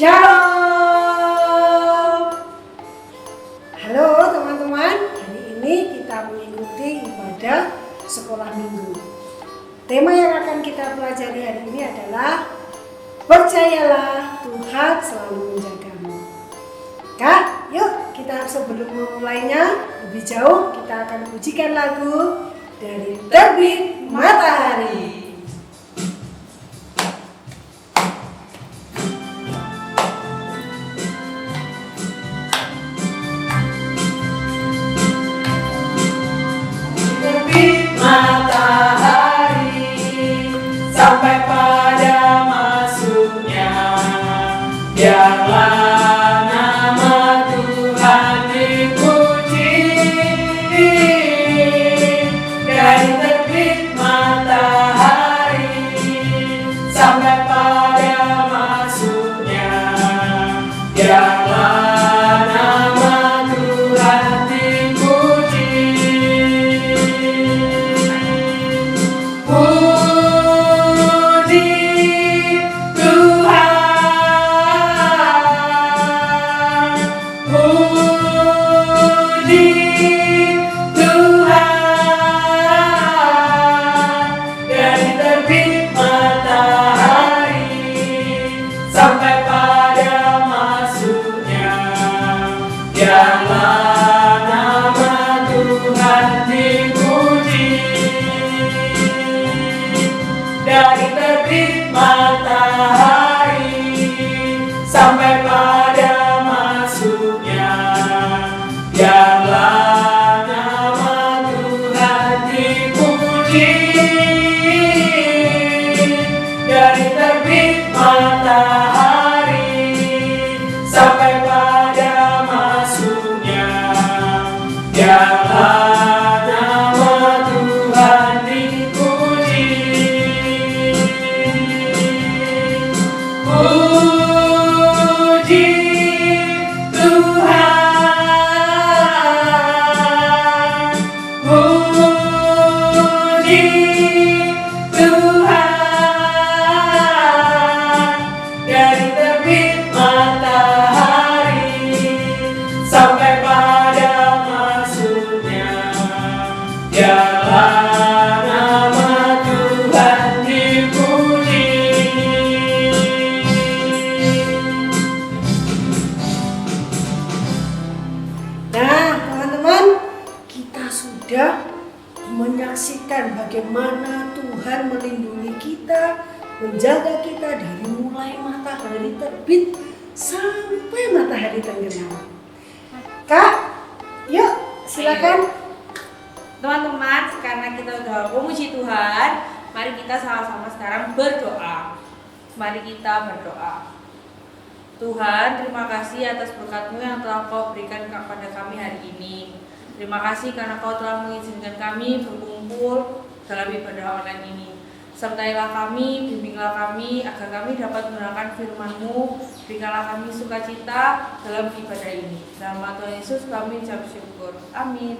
Shalom. Halo teman-teman, hari ini kita mengikuti ibadah sekolah minggu. Tema yang akan kita pelajari hari ini adalah percayalah Tuhan selalu menjagamu. Kak, yuk kita sebelum memulainya lebih jauh kita akan pujikan lagu dari Terbit Matahari. Sampai pada masuknya, biarlah nama Tuhan dipuji. Dari terbit matahari sampai pada masuknya, biarlah nama Tuhan dipuji. Sampai pada masuknya, biarlah nama Tuhan dipuji. Dari terbit matahari sampai pada masuknya, biarlah nama Tuhan dipuji. Dari terbit matahari sampai pada masuknya, biarlah nama Tuhan dipuji. Puji Tuhan, puji Tuhan. Dari terbit matahari sampai pada masuknya, biarlah nama Tuhan dipuji. Nah, teman-teman, kita sudah menyaksikan bagaimana Tuhan melindungi kita, menjaga kita dari mulai matahari terbit sampai matahari tenggelam. Kak, yuk silakan. Teman-teman, karena kita udah memuji Tuhan, mari kita sama-sama sekarang berdoa. Mari kita berdoa. Tuhan, terima kasih atas berkat-Mu yang telah Kau berikan kepada kami hari ini. Terima kasih karena Kau telah mengizinkan kami berkumpul dalam ibadah online ini. Sertailah kami, bimbinglah kami, agar kami dapat menerangkan firman-Mu. Berikanlah kami sukacita dalam ibadah ini. Dalam nama Tuhan Yesus kami ucap syukur. Amin.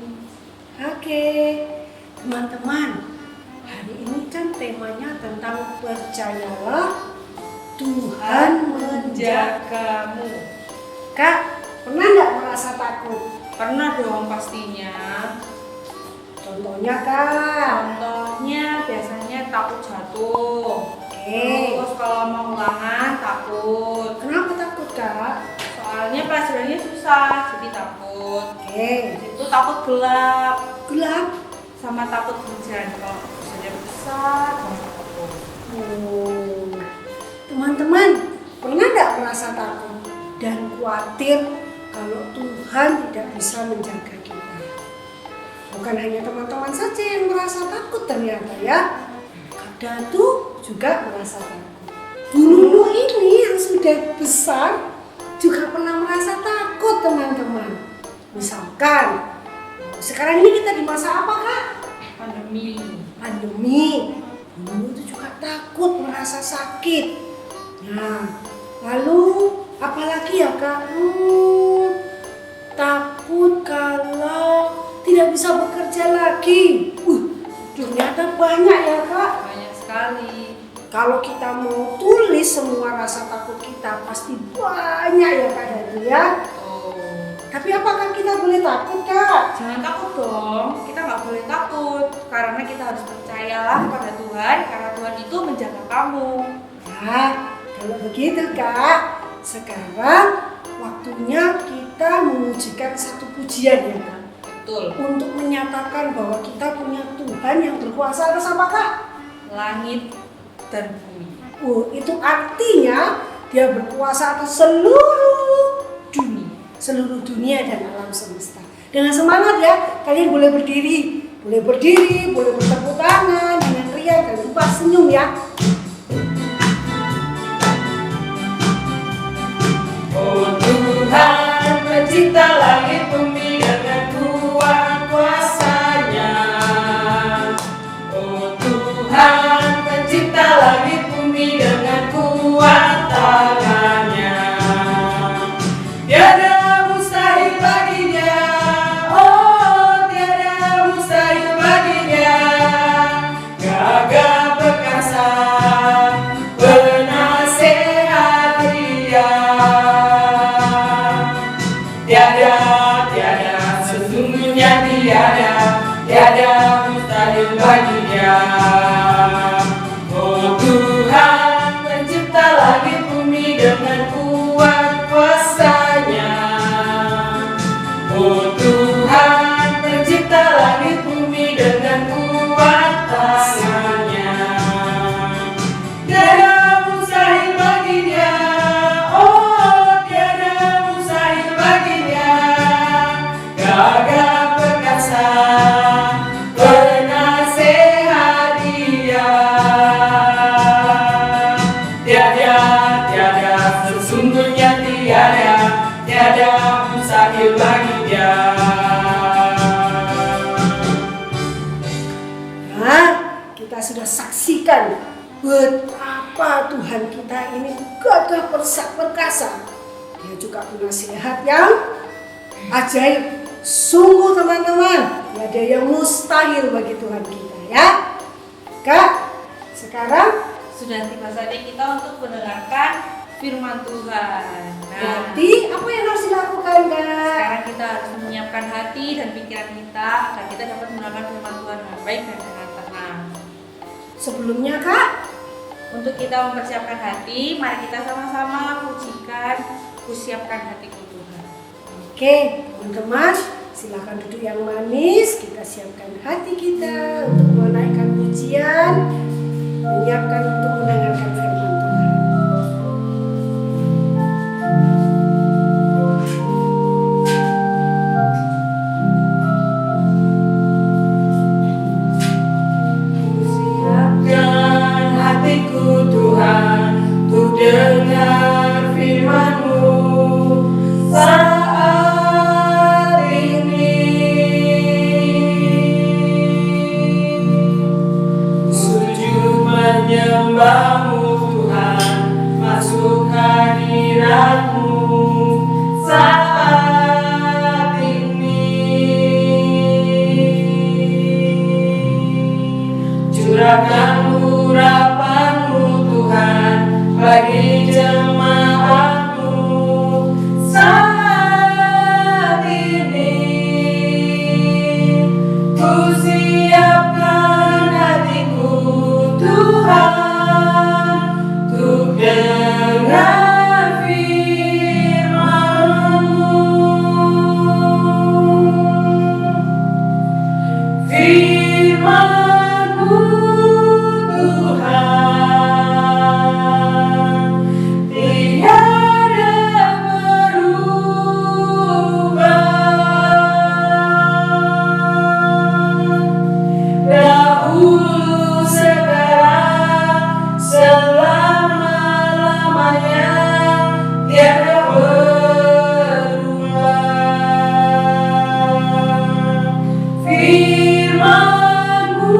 Oke, teman-teman, hari ini kan temanya tentang percayalah Tuhan menjagamu. Kak, pernah nggak merasa takut? Pernah dong pastinya. Contohnya Kak. Contohnya biasanya takut jatuh. Oke. Terus kalau mau ulangan takut. Kenapa takut Kak? Soalnya pelajarannya susah, jadi takut. Oke. Itu takut gelap, Gelap. sama takut hujan. Kalau hujannya besar, jangan takut. Oh. Teman-teman, pernah nggak merasa takut dan khawatir kalau Tuhan tidak bisa menjaga kita? Bukan hanya teman-teman saja yang merasa takut ternyata ya. Kak Datu juga merasa takut. Dulu ini yang sudah besar juga pernah merasa takut teman-teman. Misalkan, sekarang ini kita di masa apa Kak? Pandemi. Pandemi. Dulu itu juga takut merasa sakit. Nah, lalu apalagi ya Kak? Takut kalau tidak bisa bekerja lagi. Ternyata banyak ya Kak. Banyak sekali. Kalau kita mau tulis semua rasa takut kita pasti banyak ya Kak Dadi ya. Tapi apakah kita boleh takut Kak? Jangan takut dong, kita nggak boleh takut karena kita harus percayalah pada Tuhan karena Tuhan itu menjaga kamu. Nah, kalau begitu Kak, sekarang waktunya kita mengujikan satu pujian ya Kak. Betul. Untuk menyatakan bahwa kita punya Tuhan yang berkuasa atas apa Kak? Langit dan bumi. Itu artinya dia berkuasa atas seluruh dunia dan alam semesta. Dengan semangat ya, kalian boleh berdiri, boleh bertepuk tangan dengan riang dan lupa senyum ya. Oh Tuhan, pencipta langit bumi dengan kuat kuasa-Nya. Oh Tuhan, pencipta langit bumi dengan kuat tangan-Nya. Tiada mustahil baginya, oh tiada mustahil baginya. Gagah perkasa, penasehat Dia. Tiada, sesungguhnya tiada mustahil baginya. Oh Tuhan, pencipta langit bumi dengan kuat kuasa-Nya. Oh Tuhan, pencipta langit bumi dengan kuat tangan-Nya. Tiada mustahil baginya, oh tiada mustahil baginya. Gagah perkasa, penasehat Dia. Tiada, sesungguhnya tiada mustahil bagi Dia. Nah, kita sudah saksikan betapa Tuhan kita ini gagah perkasa. Dia juga penasehat yang ajaib. Sungguh teman-teman, tidak ada yang mustahil bagi Tuhan kita ya. Kak, sekarang Sudah tiba saatnya kita untuk mendengarkan firman Tuhan. berarti apa yang harus dilakukan Kak? Sekarang kita harus menyiapkan hati dan pikiran kita agar kita dapat mendengarkan firman Tuhan dengan baik dan dengan tenang. Sebelumnya Kak, Untuk kita mempersiapkan hati, mari kita sama-sama pujikan, kusiapkan hatiku Tuhan. oke teman-teman, silakan duduk yang manis. Kita siapkan hati kita untuk menaikkan pujian, menyiapkan untuk mendengarkan firman Tuhan. Siapkan hatiku Tuhan, untuk dengar firman-Mu saat ini. Sujud menyembah-Mu Tuhan, masuk hadirat-Mu saat ini. Curahkan urapan-Mu Tuhan bagi jemaat-Mu saat ini. Ku siapkan hatiku Tuhan, untuk dengar firman-Mu. Firman-Mu Tuhan, tiada berubah. Dahulu, sekarang, selama-lamanya, tiada berubah. Firman-Mu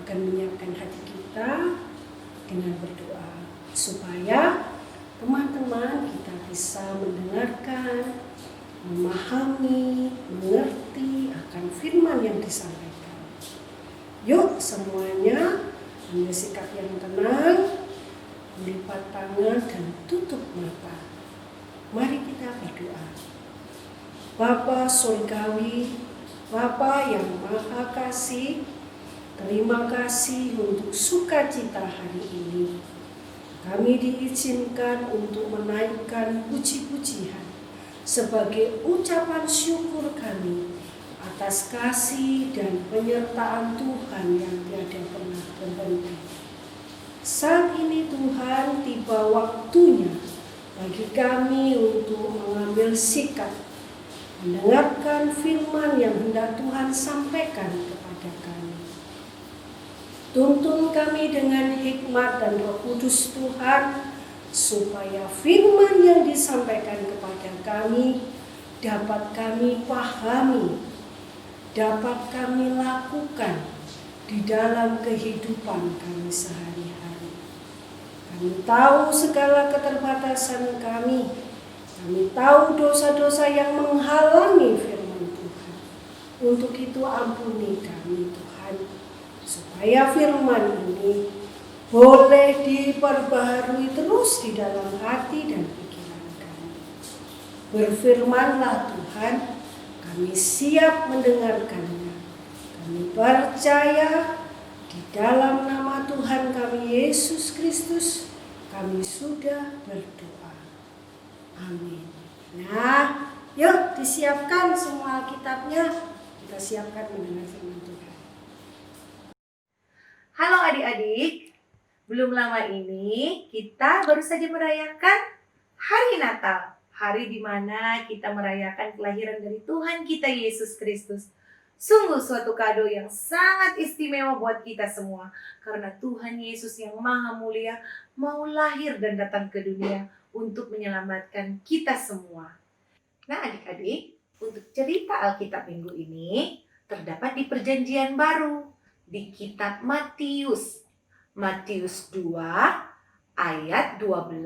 akan menyiapkan hati kita dengan berdoa supaya teman-teman kita bisa mendengarkan, memahami, mengerti akan firman yang disampaikan. Yuk semuanya ambil sikap yang tenang, melipat tangan dan tutup mata. Mari kita berdoa. Bapa Surgawi, Bapa yang Maha Kasih, terima kasih untuk sukacita hari ini. Kami diizinkan untuk menaikkan puji-pujian sebagai ucapan syukur kami atas kasih dan penyertaan Tuhan yang tiada pernah berhenti. Saat ini Tuhan, tiba waktunya bagi kami untuk mengambil sikap, mendengarkan firman yang hendak Tuhan sampaikan kepada kami. Tuntun kami dengan hikmat dan Roh Kudus Tuhan, supaya firman yang disampaikan kepada kami dapat kami pahami, dapat kami lakukan di dalam kehidupan kami sehari-hari. Kami tahu segala keterbatasan kami. Kami tahu dosa-dosa yang menghalangi firman Tuhan. Untuk itu ampuni kami Tuhan, supaya firman ini boleh diperbaharui terus di dalam hati dan pikiran kami. Berfirmanlah Tuhan, kami siap mendengarkannya. Kami percaya di dalam nama Tuhan kami Yesus Kristus, kami sudah berdoa. Amin. Nah, yuk disiapkan semua kitabnya. Kita siapkan mendengar firman Tuhan. Halo adik-adik, belum lama ini kita baru saja merayakan hari Natal. Hari di mana kita merayakan kelahiran dari Tuhan kita Yesus Kristus. Sungguh suatu kado yang sangat istimewa buat kita semua. Karena Tuhan Yesus yang maha mulia mau lahir dan datang ke dunia untuk menyelamatkan kita semua. Nah adik-adik, untuk cerita Alkitab minggu ini terdapat di Perjanjian Baru, di kitab Matius. Matius 2 ayat 12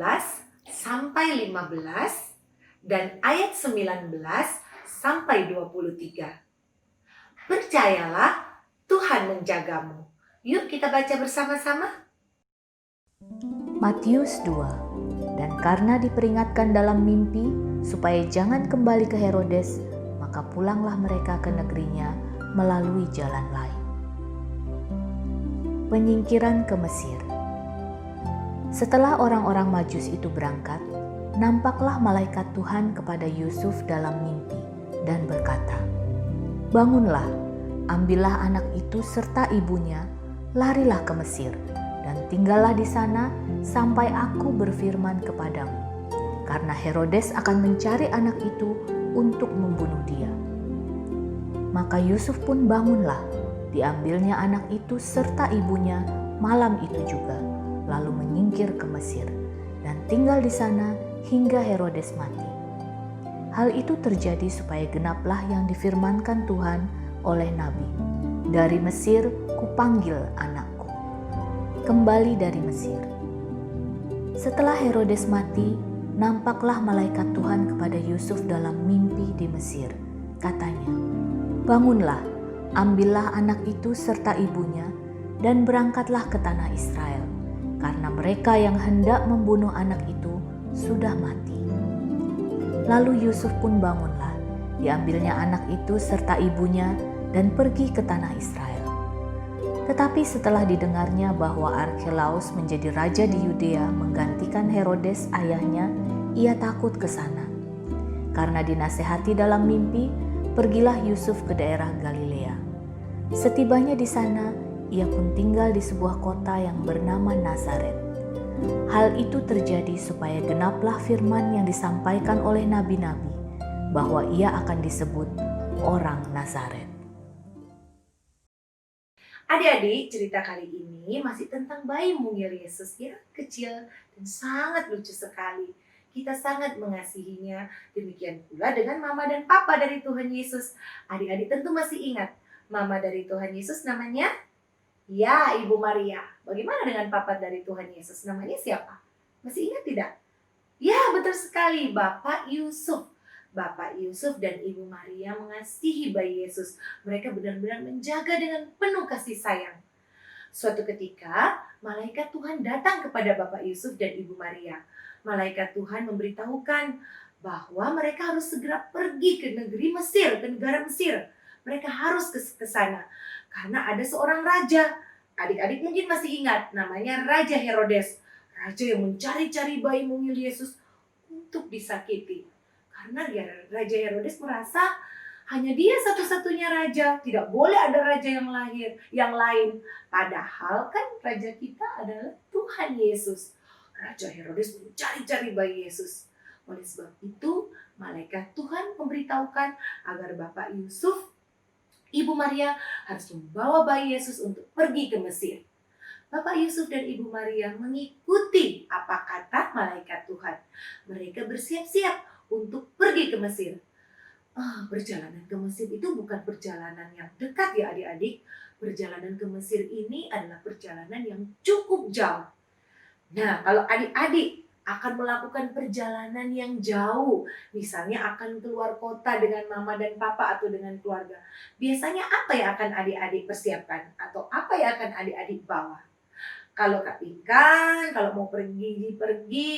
sampai 15 dan ayat 19 sampai 23. Percayalah, Tuhan menjagamu. Yuk kita baca bersama-sama. Matius 2. Dan karena diperingatkan dalam mimpi supaya jangan kembali ke Herodes, maka pulanglah mereka ke negerinya melalui jalan lain. Penyingkiran ke Mesir. Setelah orang-orang Majus itu berangkat, nampaklah malaikat Tuhan kepada Yusuf dalam mimpi dan berkata, "Bangunlah, ambillah anak itu serta ibunya, larilah ke Mesir, dan tinggallah di sana sampai aku berfirman kepadamu. Karena Herodes akan mencari anak itu untuk membunuh dia." Maka Yusuf pun bangunlah, diambilnya anak itu serta ibunya malam itu juga, lalu menyingkir ke Mesir, dan tinggal di sana hingga Herodes mati. Hal itu terjadi supaya genaplah yang difirmankan Tuhan oleh Nabi, "Dari Mesir kupanggil anakku." Kembali dari Mesir. Setelah Herodes mati, nampaklah malaikat Tuhan kepada Yusuf dalam mimpi di Mesir. Katanya, "Bangunlah, ambillah anak itu serta ibunya, dan berangkatlah ke tanah Israel, karena mereka yang hendak membunuh anak itu sudah mati." Lalu Yusuf pun bangunlah, diambilnya anak itu serta ibunya, dan pergi ke tanah Israel. Tetapi setelah didengarnya bahwa Arkhelaus menjadi raja di Yudea menggantikan Herodes ayahnya, ia takut ke sana. Karena dinasehati dalam mimpi, pergilah Yusuf ke daerah Galilea. Setibanya di sana, ia pun tinggal di sebuah kota yang bernama Nazaret. Hal itu terjadi supaya genaplah firman yang disampaikan oleh nabi-nabi, bahwa ia akan disebut orang Nazaret. Adik-adik, cerita kali ini masih tentang bayi mungil Yesus yang kecil dan sangat lucu sekali. Kita sangat mengasihinya. Demikian pula dengan mama dan papa dari Tuhan Yesus. Adik-adik tentu masih ingat, mama dari Tuhan Yesus namanya Ya, Ibu Maria. Bagaimana dengan papa dari Tuhan Yesus? Namanya siapa? Masih ingat tidak? Ya, betul sekali. Bapak Yusuf. Bapak Yusuf dan Ibu Maria mengasihi bayi Yesus. Mereka benar-benar menjaga dengan penuh kasih sayang. Suatu ketika, malaikat Tuhan datang kepada Bapak Yusuf dan Ibu Maria. Malaikat Tuhan memberitahukan bahwa mereka harus segera pergi ke negeri Mesir, ke negara Mesir. Mereka harus ke sana. Karena ada seorang raja, adik-adik mungkin masih ingat, namanya Raja Herodes. Raja yang mencari-cari bayi mungil Yesus untuk disakiti. Karena Raja Herodes merasa hanya dia satu-satunya raja, tidak boleh ada raja yang lain. Padahal kan raja kita adalah Tuhan Yesus. Raja Herodes mencari-cari bayi Yesus. Oleh sebab itu, malaikat Tuhan memberitahukan agar Bapak Yusuf, Ibu Maria harus membawa bayi Yesus untuk pergi ke Mesir. Bapak Yusuf dan Ibu Maria mengikuti apa kata malaikat Tuhan. Mereka bersiap-siap untuk pergi ke Mesir. Perjalanan ke Mesir itu bukan perjalanan yang dekat ya adik-adik. Perjalanan ke Mesir ini adalah perjalanan yang cukup jauh. Nah, kalau adik-adik akan melakukan perjalanan yang jauh, misalnya akan keluar kota dengan mama dan papa atau dengan keluarga, biasanya apa yang akan adik-adik persiapkan? Atau apa yang akan adik-adik bawa? Kalau Kak Pinkan, kalau mau pergi,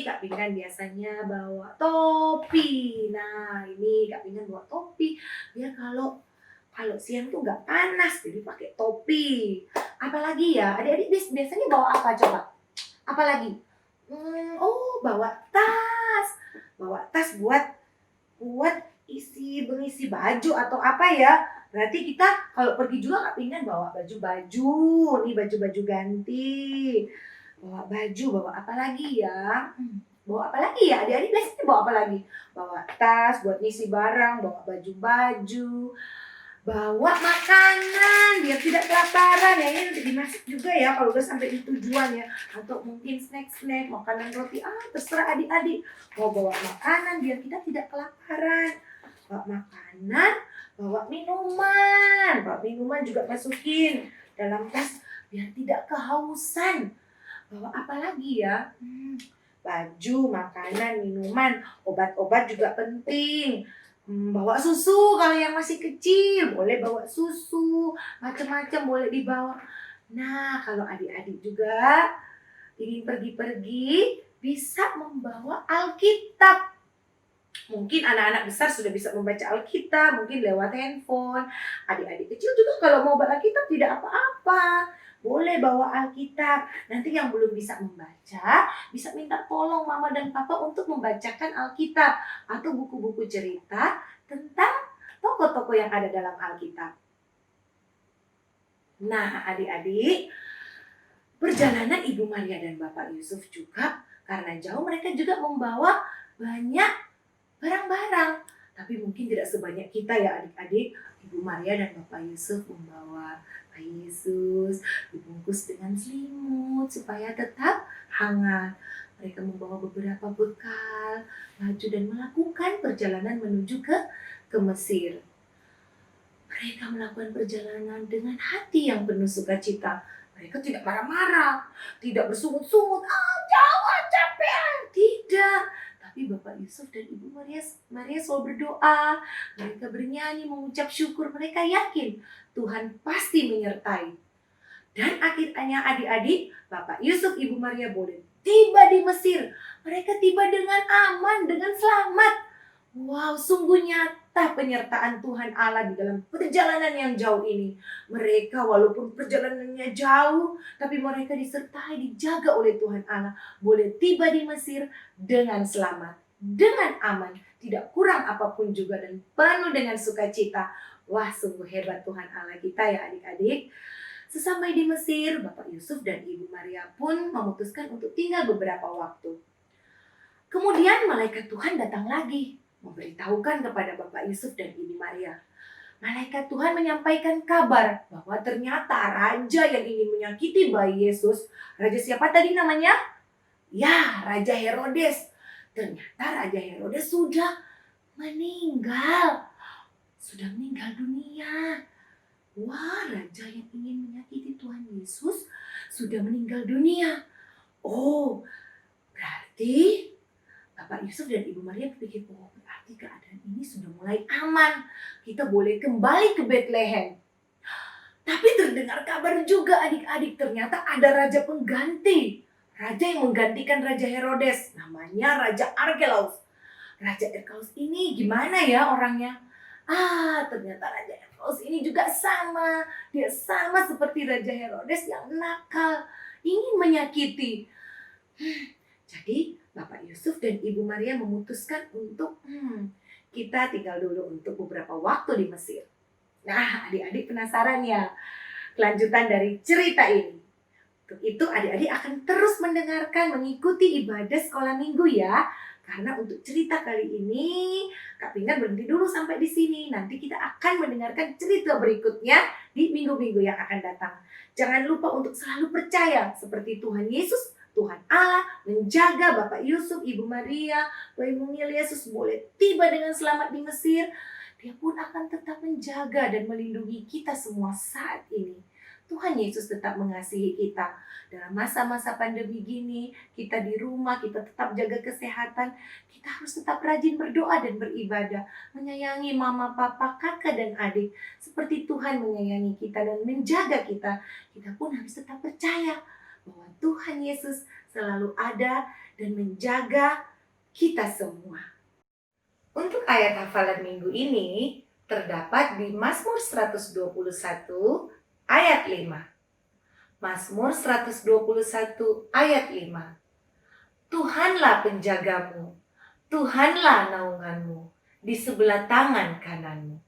Kak Pinkan biasanya bawa topi. Nah, ini Kak Pinkan bawa topi, biar kalau siang tuh nggak panas, jadi pakai topi. Apalagi ya, adik-adik biasanya bawa apa coba? Apalagi? Bawa tas buat mengisi baju atau apa ya. Berarti kita kalau pergi juga Kak Pinkan bawa baju-baju, nih baju-baju ganti. Bawa apa lagi ya? Bawa apa lagi ya? Adik-adik biasanya bawa apa lagi? Bawa tas buat ngisi barang, bawa baju-baju. Bawa makanan biar tidak kelaparan ya, ini nanti dimasak juga ya kalau udah sampai di tujuan ya. Atau mungkin snack-snack, makanan roti, terserah adik-adik. Mau bawa makanan biar kita tidak kelaparan. Bawa makanan, bawa minuman juga masukin dalam tas biar tidak kehausan. Bawa apa lagi ya? Baju, makanan, minuman, obat-obat juga penting. Bawa susu kalau yang masih kecil, boleh bawa susu, macam-macam boleh dibawa. Nah, kalau adik-adik juga ingin pergi-pergi, bisa membawa Alkitab. Mungkin anak-anak besar sudah bisa membaca Alkitab, mungkin lewat handphone. Adik-adik kecil juga kalau mau bawa Alkitab tidak apa-apa. Boleh bawa Alkitab. Nanti yang belum bisa membaca, bisa minta tolong mama dan papa untuk membacakan Alkitab atau buku-buku cerita tentang tokoh-tokoh yang ada dalam Alkitab. Nah, adik-adik, perjalanan Ibu Maria dan Bapak Yusuf juga karena jauh mereka juga membawa banyak barang-barang. Tapi mungkin tidak sebanyak kita ya adik-adik. Ibu Maria dan Bapak Yusuf membawa bayi Yesus dibungkus dengan selimut supaya tetap hangat. Mereka membawa beberapa bekal, baju dan melakukan perjalanan menuju ke Mesir. Mereka melakukan perjalanan dengan hati yang penuh sukacita. Mereka tidak marah-marah, tidak bersungut-sungut, jauh, capek, tidak. Tapi Bapak Yusuf dan Ibu Maria selalu berdoa. Mereka bernyanyi, mengucap syukur. Mereka yakin Tuhan pasti menyertai. Dan akhirnya adik-adik, Bapak Yusuf, Ibu Maria boleh tiba di Mesir. Mereka tiba dengan aman, dengan selamat. Wow, sungguh nyata penyertaan Tuhan Allah di dalam perjalanan yang jauh ini. Mereka walaupun perjalanannya jauh, tapi mereka disertai, dijaga oleh Tuhan Allah. Boleh tiba di Mesir dengan selamat, dengan aman, tidak kurang apapun juga dan penuh dengan sukacita. Wah, sungguh hebat Tuhan Allah kita ya adik-adik. Sesampai di Mesir, Bapak Yusuf dan Ibu Maria pun memutuskan untuk tinggal beberapa waktu. Kemudian malaikat Tuhan datang lagi, memberitahukan kepada Bapak Yusuf dan Ibu Maria. Malaikat Tuhan menyampaikan kabar bahwa ternyata raja yang ingin menyakiti bayi Yesus, raja siapa tadi namanya? Ya, Raja Herodes. Ternyata Raja Herodes sudah meninggal dunia. Wah, raja yang ingin menyakiti Tuhan Yesus sudah meninggal dunia. Oh, berarti Bapak Yusuf dan Ibu Maria berpikir, oh berarti keadaan ini sudah mulai aman. Kita boleh kembali ke Bethlehem. Tapi terdengar kabar juga adik-adik, ternyata ada raja pengganti. Raja yang menggantikan Raja Herodes, namanya Raja Archelaus. Raja Archelaus ini gimana ya orangnya? Ternyata Raja Archelaus ini juga sama. Dia sama seperti Raja Herodes yang nakal, ingin menyakiti. Jadi Bapak Yusuf dan Ibu Maria memutuskan untuk kita tinggal dulu untuk beberapa waktu di Mesir. Nah, adik-adik penasaran ya kelanjutan dari cerita ini? Untuk itu adik-adik akan terus mendengarkan, mengikuti ibadah sekolah minggu ya. Karena untuk cerita kali ini, Kak Pingan berhenti dulu sampai di sini. Nanti kita akan mendengarkan cerita berikutnya di minggu-minggu yang akan datang. Jangan lupa untuk selalu percaya seperti Tuhan Yesus, Tuhan Allah menjaga Bapak Yusuf, Ibu Maria, Bayi Mungil Yesus boleh tiba dengan selamat di Mesir. Dia pun akan tetap menjaga dan melindungi kita semua saat ini. Tuhan Yesus tetap mengasihi kita. Dalam masa-masa pandemi gini, kita di rumah, kita tetap jaga kesehatan. Kita harus tetap rajin berdoa dan beribadah. Menyayangi mama, papa, kakak, dan adik. Seperti Tuhan menyayangi kita dan menjaga kita. Kita pun harus tetap percaya bahwa Tuhan Yesus selalu ada dan menjaga kita semua. Untuk ayat hafalan minggu ini terdapat di Mazmur 121 ayat 5. Mazmur 121 ayat 5. Tuhanlah penjagamu, Tuhanlah naunganmu di sebelah tangan kananmu.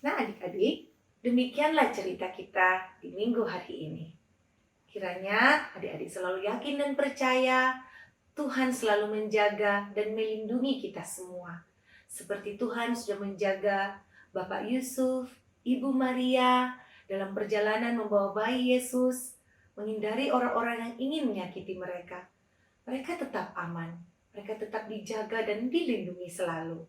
Nah adik-adik, demikianlah cerita kita di minggu hari ini. Kiranya adik-adik selalu yakin dan percaya Tuhan selalu menjaga dan melindungi kita semua. Seperti Tuhan sudah menjaga Bapak Yusuf, Ibu Maria dalam perjalanan membawa bayi Yesus, menghindari orang-orang yang ingin menyakiti mereka. Mereka tetap aman, mereka tetap dijaga dan dilindungi selalu.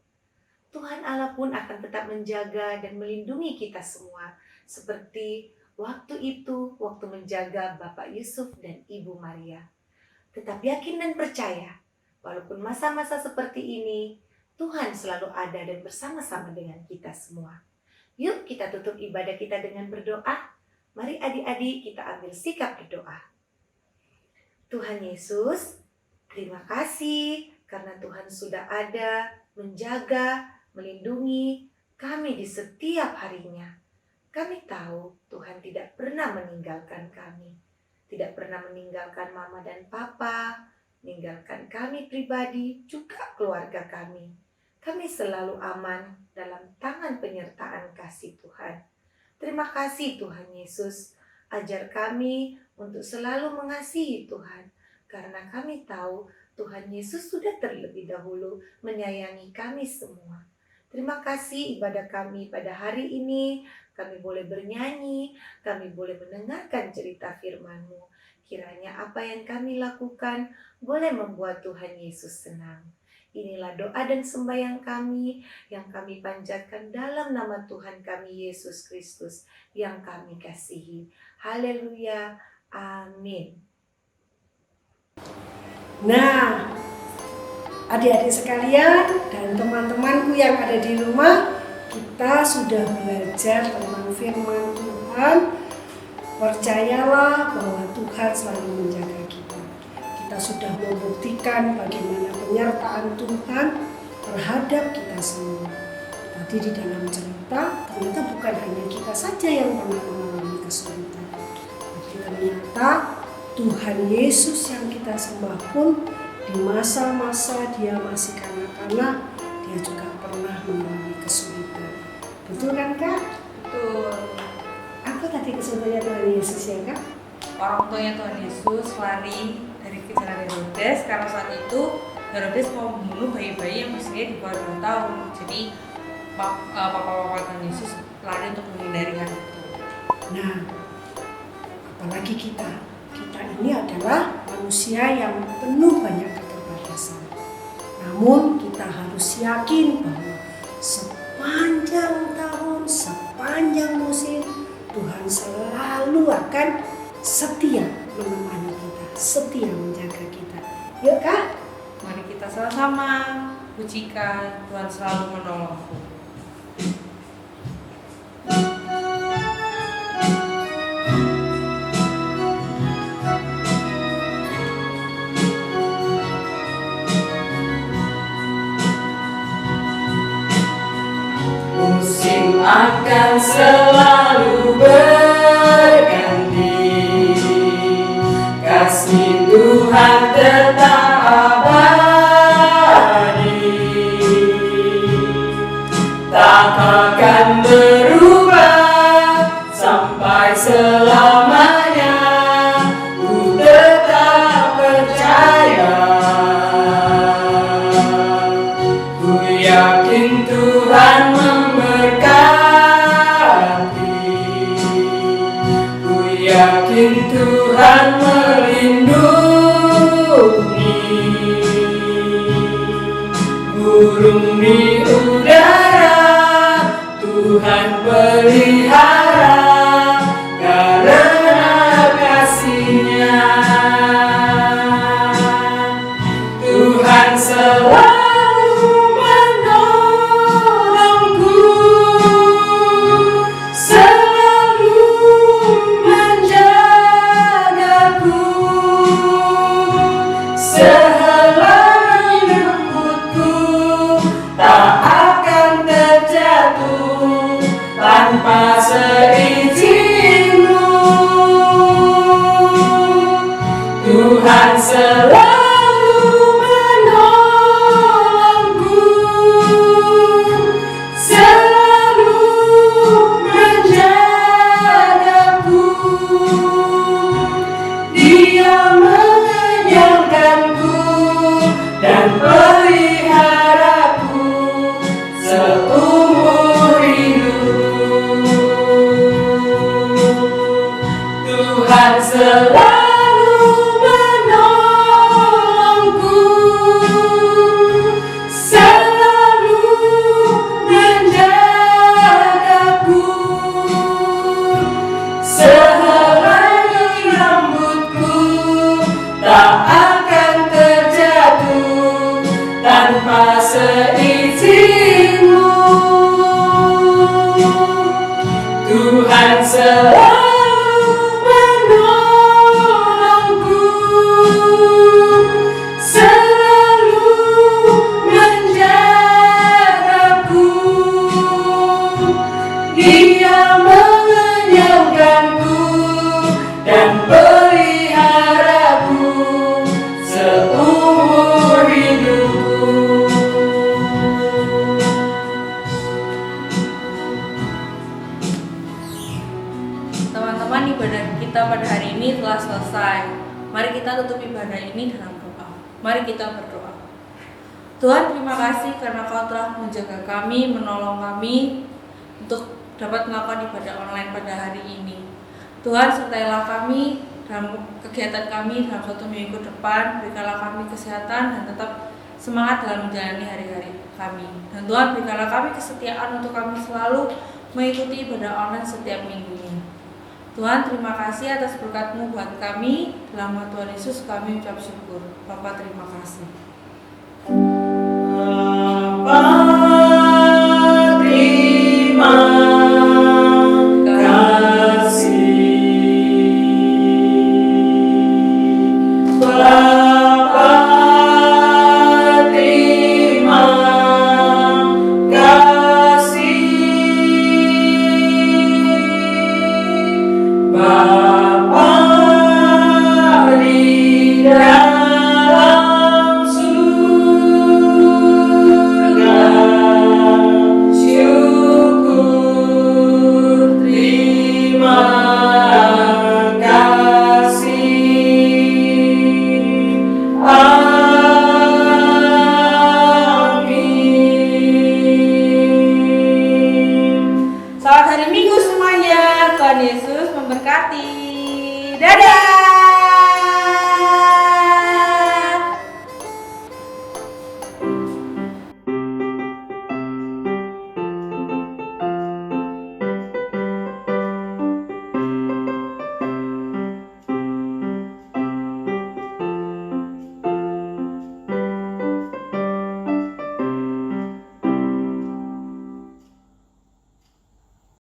Tuhan Allah pun akan tetap menjaga dan melindungi kita semua. Seperti waktu itu, waktu menjaga Bapak Yusuf dan Ibu Maria. Tetap yakin dan percaya, walaupun masa-masa seperti ini, Tuhan selalu ada dan bersama-sama dengan kita semua. Yuk kita tutup ibadah kita dengan berdoa. Mari adik-adik kita ambil sikap berdoa. Tuhan Yesus, terima kasih karena Tuhan sudah ada, menjaga, melindungi kami di setiap harinya. Kami tahu Tuhan tidak pernah meninggalkan kami. Tidak pernah meninggalkan mama dan papa, meninggalkan kami pribadi, juga keluarga kami. Kami selalu aman dalam tangan penyertaan kasih Tuhan. Terima kasih Tuhan Yesus, ajar kami untuk selalu mengasihi Tuhan. Karena kami tahu Tuhan Yesus sudah terlebih dahulu menyayangi kami semua. Terima kasih ibadah kami pada hari ini. Kami boleh bernyanyi, kami boleh mendengarkan cerita firman-Mu. Kiranya apa yang kami lakukan boleh membuat Tuhan Yesus senang. Inilah doa dan sembahyang kami yang kami panjatkan dalam nama Tuhan kami Yesus Kristus yang kami kasihi. Haleluya. Amin. Nah, adik-adik sekalian dan teman-temanku yang ada di rumah, kita sudah belajar tentang firman Tuhan. Percayalah bahwa Tuhan selalu menjaga kita. Kita sudah membuktikan bagaimana penyertaan Tuhan terhadap kita semua. Tadi di dalam cerita, ternyata bukan hanya kita saja yang pernah mengalami kesulitan. Tapi ternyata Tuhan Yesus yang kita sembah pun di masa-masa dia masih kanak-kanak, dia juga pernah mengalami kesulitan. Betul kan Kak? Betul. Apa tadi kesulitannya Tuhan Yesus ya Kak? Orang tuanya Tuhan Yesus lari dari kejaran Herodes karena saat itu Herodes mau membunuh bayi-bayi yang usianya di bawah 2 tahun. Jadi papa-papa Tuhan Yesus lari untuk menghindari hal itu. Nah, apalagi kita ini adalah manusia yang penuh banyak keterbatasan. Namun kita harus yakin bahwa sepanjang tahun, sepanjang musim, Tuhan selalu akan setia menemani kita, setia menjaga kita. Yuk Kak, Mari kita sama-sama pujikan Tuhan selalu menolongku. Musim akan selalu berganti, kasih Tuhan tetap abadi, tak akan berubah sampai selamanya. Ku tetap percaya, ku yakin Tuhan memberkati, ku yakin Tuhan melindungi. Burung di udara Tuhan pelihara karena kasih-Nya. Tuhan selalu menolongku, selalu menjagaku, sehelai rambutku tak akan terjatuh tanpa seizin-Mu. Tuhan selalu menolongku, selalu menjagaku. Dia mengenyangkanku dan peliharaku seumur hidup. Tuhan selalu menolongku, selalu menjagaku, sehelai rambutku tak akan terjatuh tanpa seizin-Mu. Tuhan selalu menolongku, selalu menjagaku. Dia mengenyangkanku dan peliharaku seumur hidupku. Teman-teman, ibadah kita pada hari ini telah selesai. Mari kita tutup ibadah ini dalam doa. Mari kita berdoa. Tuhan, terima kasih karena Kau telah menjaga kami, menolong kami untuk dapat melakukan ibadah online pada hari ini. Tuhan, sertailah kami dalam kegiatan kami dalam 1 minggu depan. Berikanlah kami kesehatan dan tetap semangat dalam menjalani hari-hari kami. Dan Tuhan, berikanlah kami kesetiaan untuk kami selalu mengikuti ibadah online setiap minggunya. Tuhan, terima kasih atas berkat-Mu buat kami. Dalam nama Tuhan Yesus kami ucap syukur. Bapa, terima kasih. Selamat hari Minggu semuanya. Tuhan Yesus memberkati. Dadah.